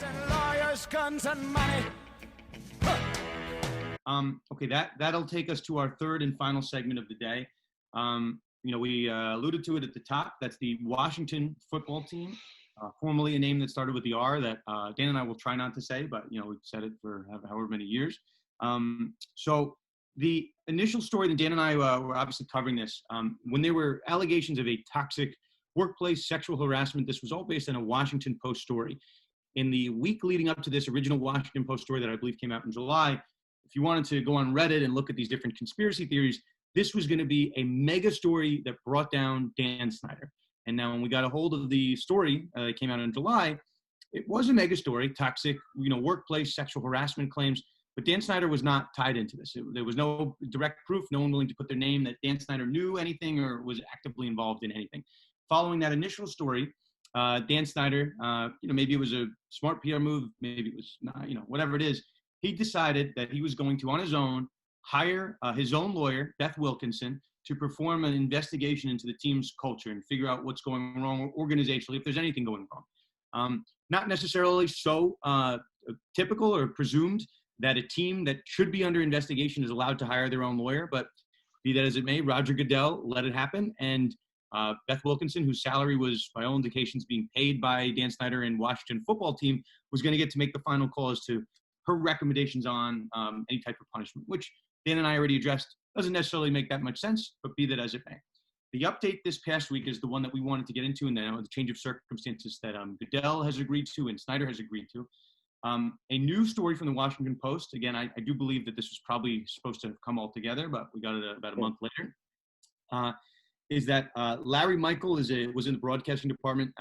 And lawyers, guns, and money. Okay, that'll take us to our third and final segment of the day. We alluded to it at the top. That's the Washington football team, formerly a name that started with the R that Dan and I will try not to say, but we've said it for however many years. So the initial story, and Dan and I were obviously covering this, when there were allegations of a toxic workplace sexual harassment, this was all based on a Washington Post story. In the week leading up to this original Washington Post story that I believe came out in July, if you wanted to go on Reddit and look at these different conspiracy theories, this was going to be a mega story that brought down Dan Snyder. And now when we got a hold of the story that came out in July, it was a mega story, toxic, workplace sexual harassment claims. But Dan Snyder was not tied into this. There was no direct proof, no one willing to put their name that Dan Snyder knew anything or was actively involved in anything. Following that initial story, Dan Snyder, maybe it was a smart PR move, maybe it was not, whatever it is, he decided that he was going to, on his own, hire his own lawyer, Beth Wilkinson, to perform an investigation into the team's culture and figure out what's going wrong organizationally, if there's anything going wrong. Not necessarily so typical or presumed that a team that should be under investigation is allowed to hire their own lawyer, but be that as it may, Roger Goodell let it happen, and Beth Wilkinson, whose salary was, by all indications, being paid by Dan Snyder and Washington football team, was going to get to make the final call as to her recommendations on any type of punishment, which Dan and I already addressed. Doesn't necessarily make that much sense, but be that as it may. The update this past week is the one that we wanted to get into, and then the change of circumstances that Goodell has agreed to and Snyder has agreed to. A new story from the Washington Post. Again, I do believe that this was probably supposed to have come all together, but we got it about a month later. Is that Larry Michael was in the broadcasting department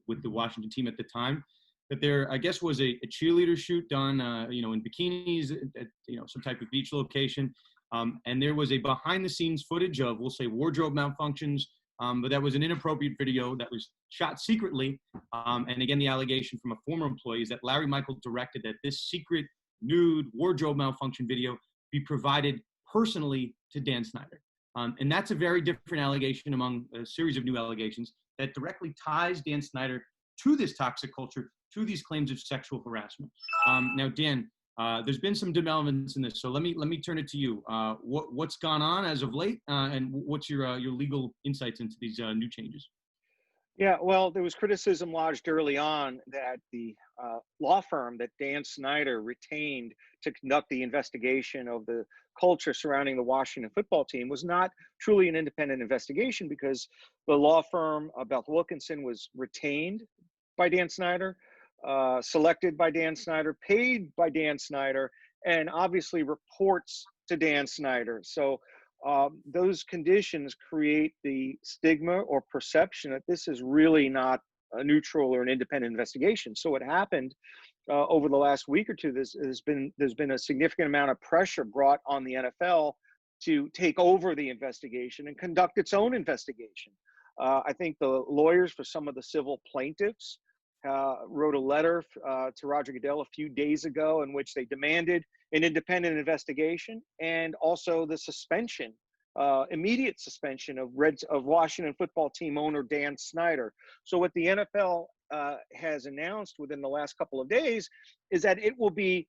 with the Washington team at the time. That there, I guess, was a cheerleader shoot done, in bikinis at some type of beach location, and there was a behind-the-scenes footage of, we'll say, wardrobe malfunctions, but that was an inappropriate video that was shot secretly. And again, the allegation from a former employee is that Larry Michael directed that this secret nude wardrobe malfunction video be provided personally to Dan Snyder. And that's a very different allegation among a series of new allegations that directly ties Dan Snyder to this toxic culture, to these claims of sexual harassment. Now, Dan, there's been some developments in this, so let me turn it to you. What's gone on as of late, and what's your legal insights into these new changes? Yeah, well, there was criticism lodged early on that the law firm that Dan Snyder retained to conduct the investigation of the culture surrounding the Washington football team was not truly an independent investigation, because the law firm, Beth Wilkinson, was retained by Dan Snyder, selected by Dan Snyder, paid by Dan Snyder, and obviously reports to Dan Snyder. So those conditions create the stigma or perception that this is really not a neutral or an independent investigation. So what happened over the last week or two, there's been a significant amount of pressure brought on the NFL to take over the investigation and conduct its own investigation. I think the lawyers for some of the civil plaintiffs wrote a letter to Roger Goodell a few days ago in which they demanded an independent investigation and also the suspension, immediate suspension of Washington football team owner Dan Snyder. So what the NFL has announced within the last couple of days is that it will be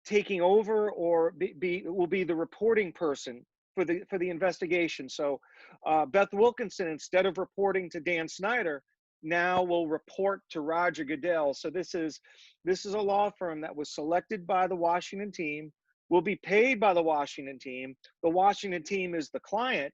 taking over, or will be the reporting person for the investigation. So Beth Wilkinson, instead of reporting to Dan Snyder, now will report to Roger Goodell. So this is a law firm that was selected by the Washington team, will be paid by the Washington team. The Washington team is the client,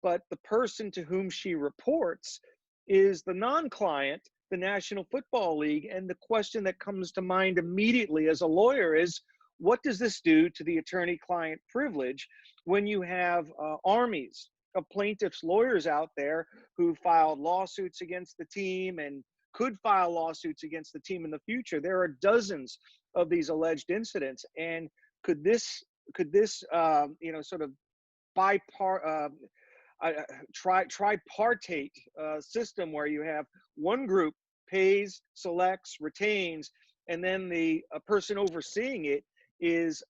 but the person to whom she reports is the non-client, the National Football League. And the question that comes to mind immediately as a lawyer is, what does this do to the attorney-client privilege when you have armies of plaintiffs' lawyers out there who filed lawsuits against the team and could file lawsuits against the team in the future? There are dozens of these alleged incidents, and could this sort of tripartite system where you have one group pays, selects, retains, and then the person overseeing it is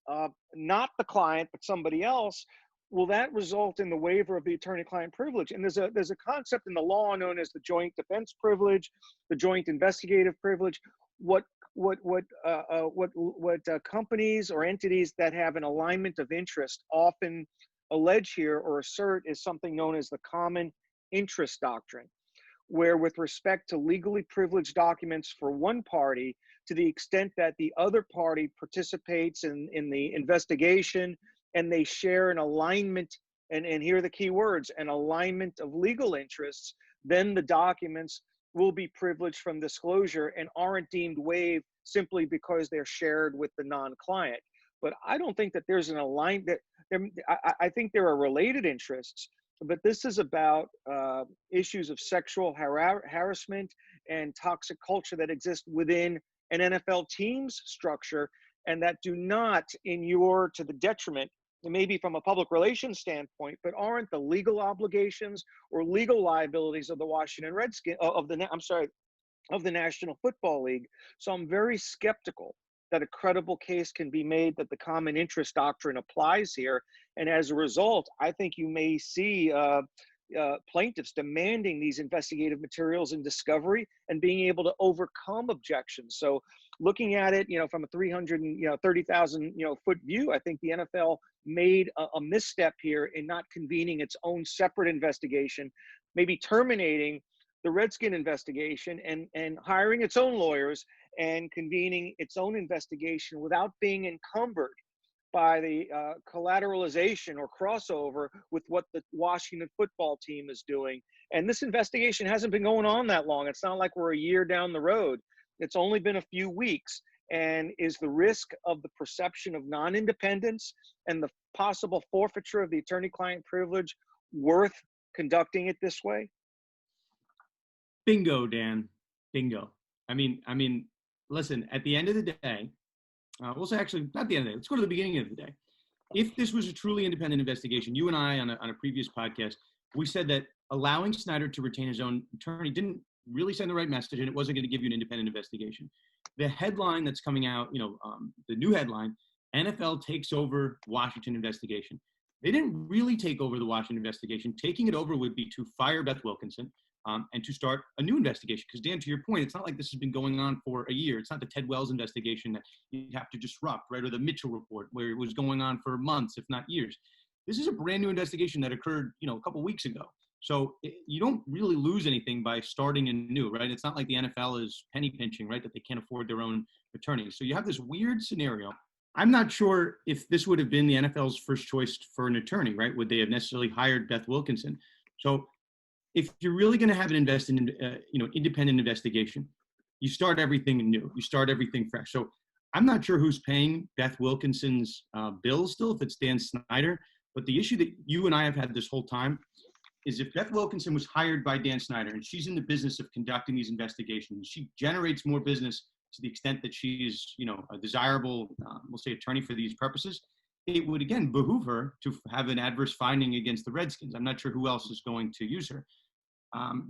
not the client but somebody else, will that result in the waiver of the attorney-client privilege? And there's a concept in the law known as the joint defense privilege, the joint investigative privilege. What companies or entities that have an alignment of interest often allege here or assert is something known as the common interest doctrine, where with respect to legally privileged documents for one party, to the extent that the other party participates in the investigation and they share an alignment, and here are the key words, an alignment of legal interests, then the documents will be privileged from disclosure and aren't deemed waived simply because they're shared with the non-client. But I don't think that there's an alignment. I think there are related interests, but this is about issues of sexual harassment and toxic culture that exist within an NFL team's structure, and that do not inure to the detriment, maybe from a public relations standpoint, but aren't the legal obligations or legal liabilities of the Washington Redskins, of the National Football League. So I'm very skeptical that a credible case can be made that the common interest doctrine applies here. And as a result, I think you may see plaintiffs demanding these investigative materials and discovery and being able to overcome objections. So looking at it, from a 330,000, foot view, I think the NFL made a misstep here in not convening its own separate investigation, maybe terminating the Redskin investigation and hiring its own lawyers and convening its own investigation without being encumbered by the collateralization or crossover with what the Washington football team is doing. And this investigation hasn't been going on that long. It's not like we're a year down the road. It's only been a few weeks. And is the risk of the perception of non-independence and the possible forfeiture of the attorney-client privilege worth conducting it this way? Bingo, Dan. Bingo. I mean, listen, at the end of the day, we'll say actually, not the end of the day, let's go to the beginning of the day. If this was a truly independent investigation, you and I on a previous podcast, we said that allowing Snyder to retain his own attorney didn't really send the right message, and it wasn't going to give you an independent investigation. The headline that's coming out, the new headline, NFL takes over Washington investigation. They didn't really take over the Washington investigation. Taking it over would be to fire Beth Wilkinson, and to start a new investigation. Because Dan, to your point, it's not like this has been going on for a year. It's not the Ted Wells investigation that you have to disrupt, right? Or the Mitchell report, where it was going on for months, if not years. This is a brand new investigation that occurred, a couple weeks ago. So you don't really lose anything by starting anew, right? It's not like the NFL is penny pinching, right? That they can't afford their own attorneys. So you have this weird scenario. I'm not sure if this would have been the NFL's first choice for an attorney, right? Would they have necessarily hired Beth Wilkinson? So if you're really going to have an independent investigation, you start everything new. You start everything fresh. So I'm not sure who's paying Beth Wilkinson's bill still, if it's Dan Snyder. But the issue that you and I have had this whole time is if Beth Wilkinson was hired by Dan Snyder and she's in the business of conducting these investigations, she generates more business to the extent that she's, a desirable, we'll say, attorney for these purposes, it would, again, behoove her to have an adverse finding against the Redskins. I'm not sure who else is going to use her.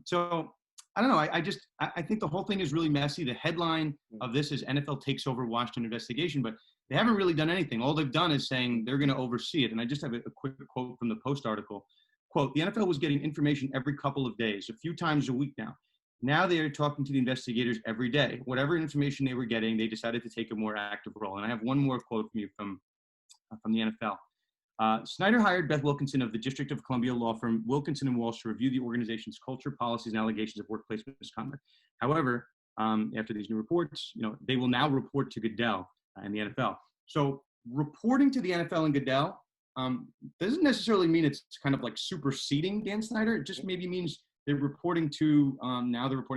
So I don't know. I think the whole thing is really messy. The headline of this is NFL takes over Washington investigation, but they haven't really done anything. All they've done is saying they're going to oversee it. And I just have a quick quote from the Post article. Quote, the NFL was getting information every couple of days, a few times a week now. Now they are talking to the investigators every day. Whatever information they were getting, they decided to take a more active role. And I have one more quote from you from the NFL. Snyder hired Beth Wilkinson of the District of Columbia law firm Wilkinson & Walsh to review the organization's culture, policies, and allegations of workplace misconduct. However, after these new reports, they will now report to Goodell and the NFL. So reporting to the NFL and Goodell doesn't necessarily mean it's kind of like superseding Dan Snyder. It just maybe means they're reporting to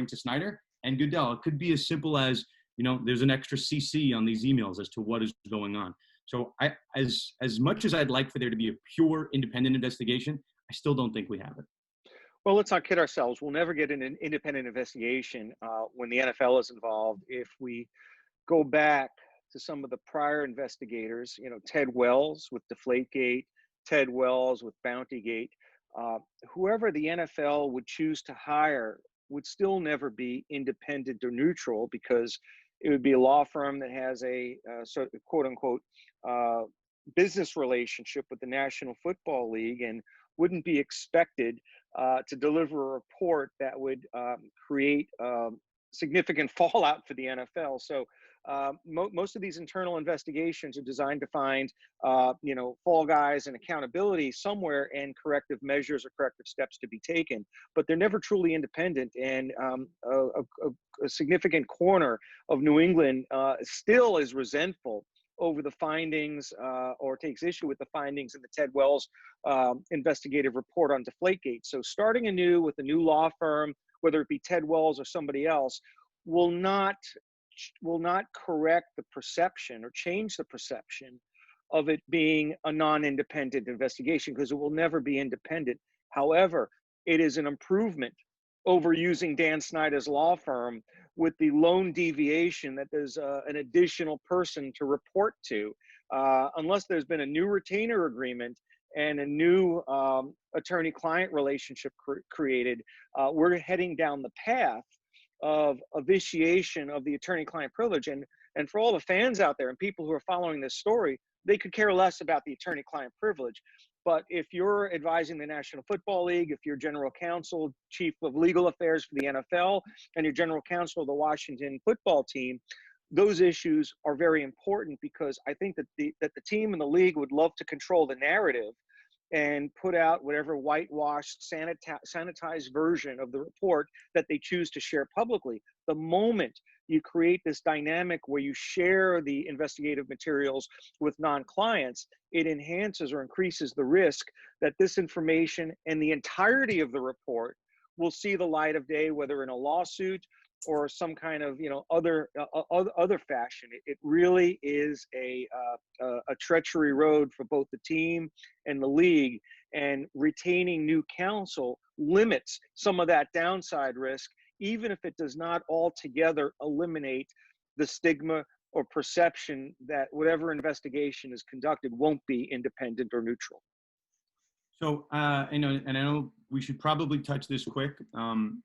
Snyder and Goodell. It could be as simple as, there's an extra CC on these emails as to what is going on. So as much as I'd like for there to be a pure independent investigation, I still don't think we have it. Well, let's not kid ourselves. We'll never get an independent investigation when the NFL is involved. If we go back to some of the prior investigators, Ted Wells with Deflategate, Ted Wells with Bountygate, whoever the NFL would choose to hire would still never be independent or neutral, because it would be a law firm that has a sort of quote unquote business relationship with the National Football League and wouldn't be expected to deliver a report that would create significant fallout for the NFL. So Most of these internal investigations are designed to find, fall guys and accountability somewhere and corrective measures or corrective steps to be taken. But they're never truly independent. And a significant corner of New England still is resentful over the findings or takes issue with the findings in the Ted Wells investigative report on Deflategate. So starting anew with a new law firm, whether it be Ted Wells or somebody else, will not correct the perception or change the perception of it being a non-independent investigation, because it will never be independent. However, it is an improvement over using Dan Snyder's law firm, with the lone deviation that there's an additional person to report to, unless there's been a new retainer agreement and a new attorney-client relationship created. We're heading down the path of vitiation of the attorney-client privilege. And for all the fans out there and people who are following this story, they could care less about the attorney-client privilege. But if you're advising the National Football League, if you're general counsel, chief of legal affairs for the NFL, and you're general counsel of the Washington football team, those issues are very important, because I think that the team and the league would love to control the narrative and put out whatever whitewashed, sanitized version of the report that they choose to share publicly. The moment you create this dynamic where you share the investigative materials with non-clients, it enhances or increases the risk that this information and the entirety of the report will see the light of day, whether in a lawsuit or some kind of other fashion. It really is a treachery road for both the team and the league, and retaining new counsel limits some of that downside risk, even if it does not altogether eliminate the stigma or perception that whatever investigation is conducted won't be independent or neutral. So, and I know we should probably touch this quick,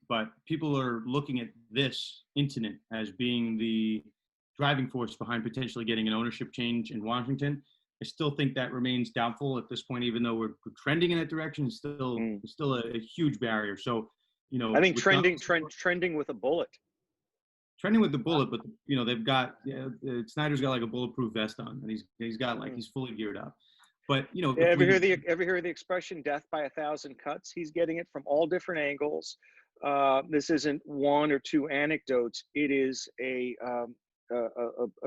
but people are looking at this incident as being the driving force behind potentially getting an ownership change in Washington. I still think that remains doubtful at this point, even though we're trending in that direction. It's still a huge barrier. So, I think trending with a bullet. Trending with the bullet, but they've got Snyder's got like a bulletproof vest on, and he's got like he's fully geared up. But ever hear the expression "death by 1,000 cuts"? He's getting it from all different angles. This isn't one or two anecdotes. It is a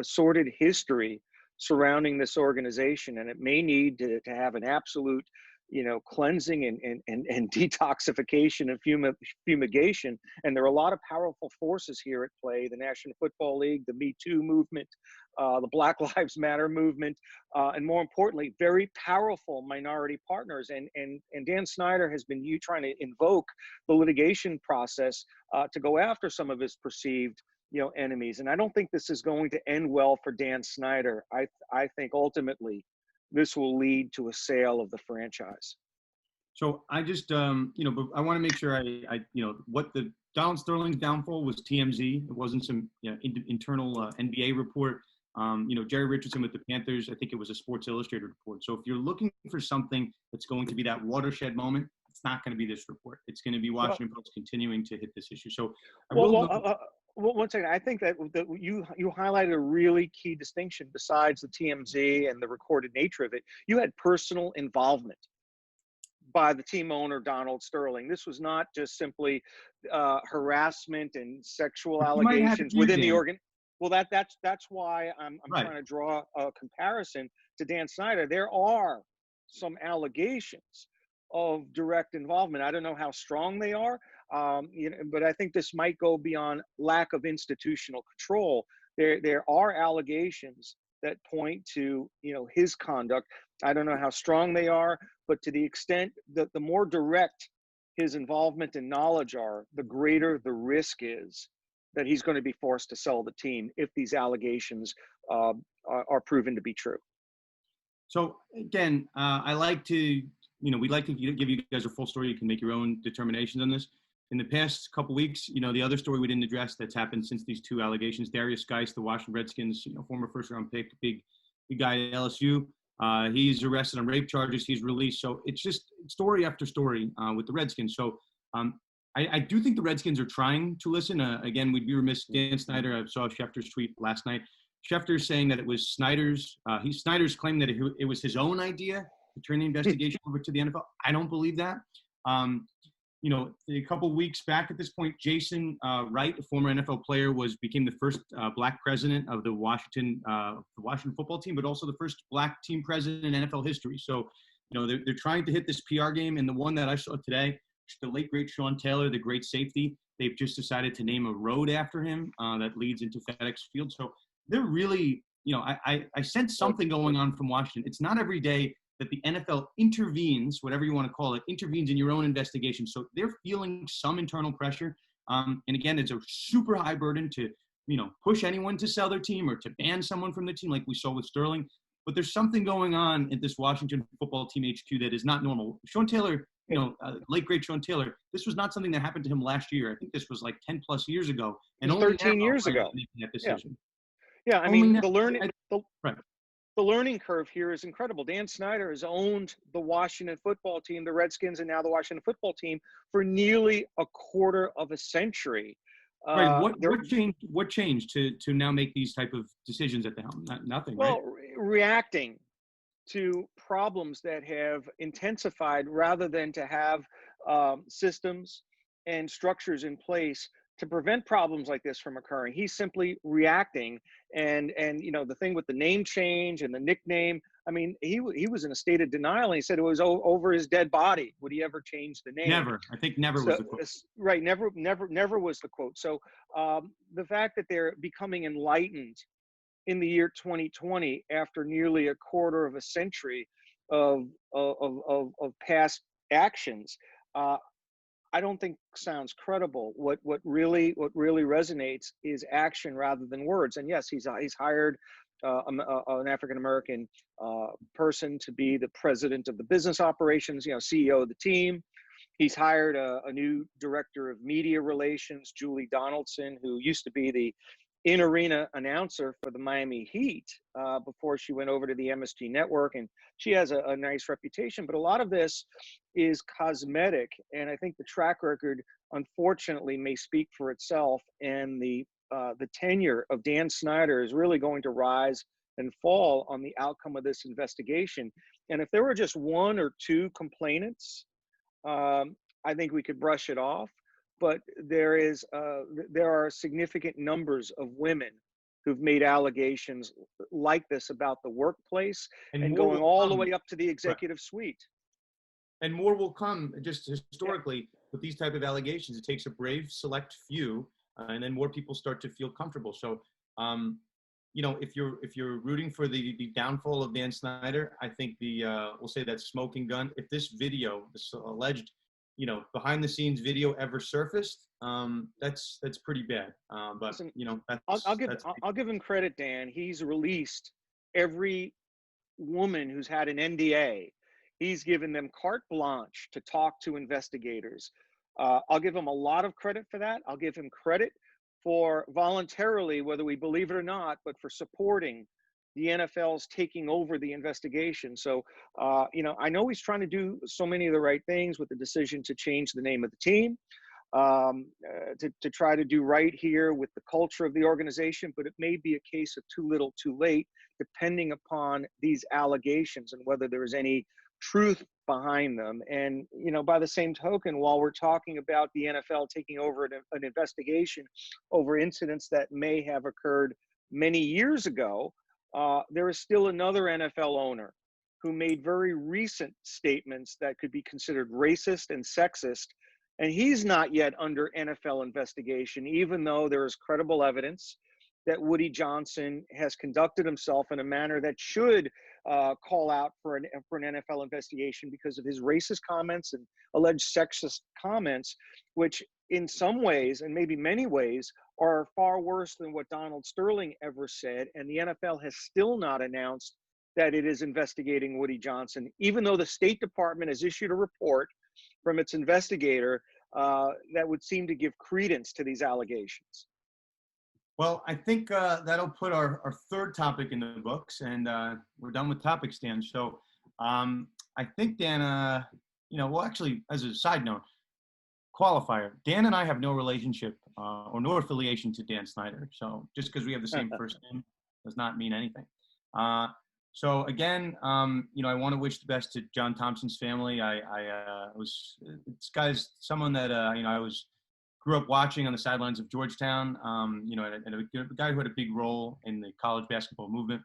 sordid history surrounding this organization, and it may need to have an absolute cleansing and detoxification and fumigation. And there are a lot of powerful forces here at play: the National Football League, the Me Too movement, the Black Lives Matter movement, and more importantly, very powerful minority partners. And Dan Snyder has been trying to invoke the litigation process to go after some of his perceived enemies. And I don't think this is going to end well for Dan Snyder. I think ultimately this will lead to a sale of the franchise. So I just, but I want to make sure what the Donald Sterling's downfall was TMZ. It wasn't some internal NBA report. Jerry Richardson with the Panthers, I think it was a Sports Illustrated report. So if you're looking for something that's going to be that watershed moment, it's not going to be this report. It's going to be Washington Post continuing to hit this issue. So one second. I think that you highlighted a really key distinction besides the TMZ and the recorded nature of it. You had personal involvement by the team owner, Donald Sterling. This was not just simply harassment and sexual allegations within the organ. Well, that's why I'm right. Trying to draw a comparison to Dan Snyder. There are some allegations of direct involvement. I don't know how strong they are, but I think this might go beyond lack of institutional control. There are allegations that point to his conduct. I don't know how strong they are, but to the extent that the more direct his involvement and knowledge are, the greater the risk is that he's going to be forced to sell the team if these allegations are proven to be true. So again, I like to, we'd like to give you guys a full story. You can make your own determinations on this. In the past couple weeks, the other story we didn't address that's happened since these two allegations, Darius Geis, the Washington Redskins, former first-round pick, big guy at LSU, he's arrested on rape charges. He's released. So it's just story after story with the Redskins. So I do think the Redskins are trying to listen. Again, we'd be remiss. Dan Snyder, I saw Schefter's tweet last night. Schefter's saying that it was Snyder's claim that it was his own idea to turn the investigation over to the NFL. I don't believe that. A couple weeks back at this point, Jason Wright, a former NFL player, became the first black president of the Washington football team, but also the first black team president in NFL history. So, they're trying to hit this PR game. And the one that I saw today, the late great Sean Taylor, the great safety, they've just decided to name a road after him that leads into FedEx Field. So they're really, I sense something going on from Washington. It's not every day that the NFL intervenes, whatever you want to call it, intervenes in your own investigation. So they're feeling some internal pressure. And again, it's a super high burden to, push anyone to sell their team or to ban someone from the team like we saw with Sterling. But there's something going on at this Washington football team HQ that is not normal. Sean Taylor, late great Sean Taylor, this was not something that happened to him last year. I think this was like 10 plus years ago. And only 13 years ago. Making that decision. Yeah. I mean, now, the learning curve here is incredible. Dan Snyder has owned the Washington football team, the Redskins, and now the Washington football team for nearly a quarter of a century. Right. What changed to now make these type of decisions at the helm? Nothing. Well, right? Reacting to problems that have intensified rather than to have systems and structures in place to prevent problems like this from occurring. He's simply reacting. And the thing with the name change and the nickname, I mean, he was in a state of denial, and he said it was over his dead body. Would he ever change the name? Never. I think never was the quote. Right. Never was the quote. So the fact that they're becoming enlightened in the year 2020 after nearly a quarter of a century of past actions, I don't think sounds credible. What really resonates is action rather than words. And yes, he's hired an African American person to be the president of the business operations, CEO of the team. He's hired a new director of media relations, Julie Donaldson, who used to be the in-arena announcer for the Miami Heat before she went over to the MSG network, and she has a nice reputation. But a lot of this is cosmetic, and I think the track record, unfortunately, may speak for itself. And the tenure of Dan Snyder is really going to rise and fall on the outcome of this investigation. And if there were just one or two complainants, I think we could brush it off. But there are significant numbers of women who've made allegations like this about the workplace and going all the way up to the executive suite. And more will come. Just historically, with these type of allegations, it takes a brave, select few, and then more people start to feel comfortable. So, if you're rooting for the downfall of Dan Snyder, I think we'll say that smoking gun. If this video, this alleged behind the scenes video ever surfaced, that's pretty bad. But Listen, that's, I'll give him credit, Dan. He's released every woman who's had an NDA. He's given them carte blanche to talk to investigators. I'll give him a lot of credit for that. I'll give him credit for voluntarily, whether we believe it or not, but for supporting the NFL's taking over the investigation. So, I know he's trying to do so many of the right things with the decision to change the name of the team, to try to do right here with the culture of the organization, but it may be a case of too little, too late, depending upon these allegations and whether there is any truth behind them. And, by the same token, while we're talking about the NFL taking over an investigation over incidents that may have occurred many years ago, there is still another NFL owner who made very recent statements that could be considered racist and sexist, and he's not yet under NFL investigation, even though there is credible evidence that Woody Johnson has conducted himself in a manner that should call out for an NFL investigation because of his racist comments and alleged sexist comments, which in some ways, and maybe many ways, are far worse than what Donald Sterling ever said. And the NFL has still not announced that it is investigating Woody Johnson, even though the State Department has issued a report from its investigator that would seem to give credence to these allegations. Well, I think that'll put our third topic in the books, and we're done with topics, Dan. So I think, Dan, actually, as a side note, qualifier, Dan and I have no relationship or no affiliation to Dan Snyder. So just because we have the same first name, does not mean anything. So again, I want to wish the best to John Thompson's family. This guy's someone that, grew up watching on the sidelines of Georgetown, and a guy who had a big role in the college basketball movement.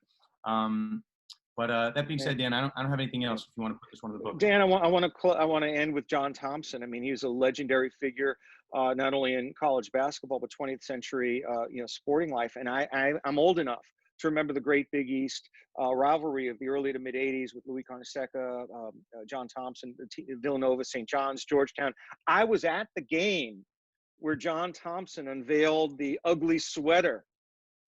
But that being said, Dan, I don't have anything else. If you want to put this one in the book, Dan, I want to end with John Thompson. I mean, he was a legendary figure, not only in college basketball but 20th century, sporting life. And I'm old enough to remember the great Big East rivalry of the early to mid '80s with Louis Carnesecca, John Thompson, Villanova, St. John's, Georgetown. I was at the game where John Thompson unveiled the ugly sweater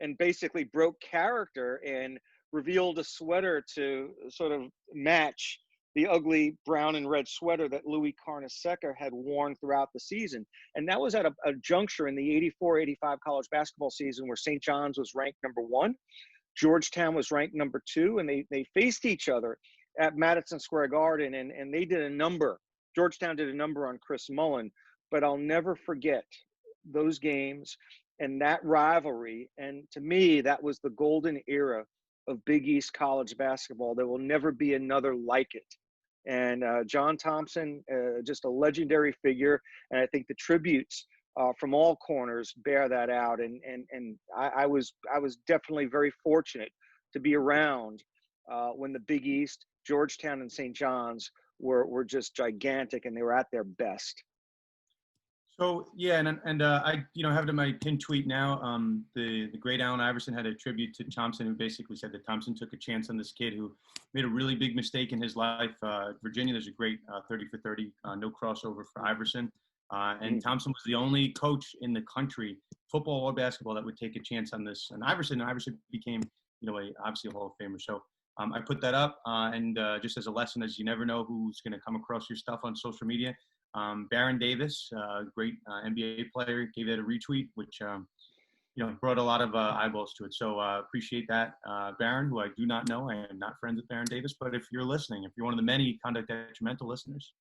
and basically broke character and revealed a sweater to sort of match the ugly brown and red sweater that Louis Carnesecca had worn throughout the season. And that was at a juncture in the 84-85 college basketball season where St. John's was ranked number 1, Georgetown was ranked number 2, and they faced each other at Madison Square Garden, and they did a number. Georgetown did a number on Chris Mullin, but I'll never forget those games and that rivalry. And to me, that was the golden era of Big East college basketball. There will never be another like it. And John Thompson, just a legendary figure. And I think the tributes from all corners bear that out. And I was definitely very fortunate to be around when the Big East, Georgetown and St. John's were just gigantic, and they were at their best. So yeah, and I have it in my pinned tweet now. The great Allen Iverson had a tribute to Thompson, who basically said that Thompson took a chance on this kid who made a really big mistake in his life. Virginia, there's a great 30 for 30, no crossover for Iverson, and Thompson was the only coach in the country, football or basketball, that would take a chance on this. And Iverson became obviously a Hall of Famer. So I put that up, and just as a lesson, as you never know who's going to come across your stuff on social media. Baron Davis, great NBA player, gave that a retweet, which brought a lot of eyeballs to it. So appreciate that, Baron, who I do not know. I am not friends with Baron Davis, but if you're listening, if you're one of the many Conduct Detrimental listeners,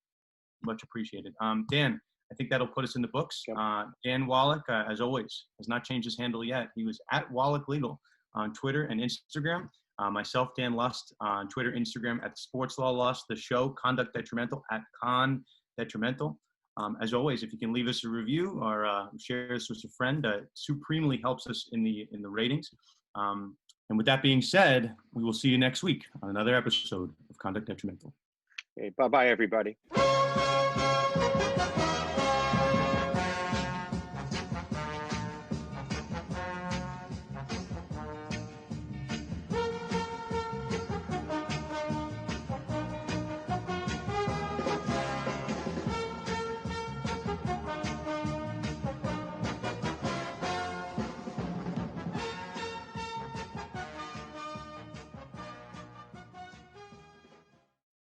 much appreciated. Dan, I think that'll put us in the books. Yep. Dan Wallach, as always, has not changed his handle yet. He was at Wallach Legal on Twitter and Instagram. Myself, Dan Lust, on Twitter, Instagram, at Sports Law Lust. The show, Conduct Detrimental, at Con Detrimental. As always, if you can leave us a review or share this with a friend, supremely helps us in the ratings. And with that being said, we will see you next week on another episode of Conduct Detrimental. Okay, bye-bye, everybody.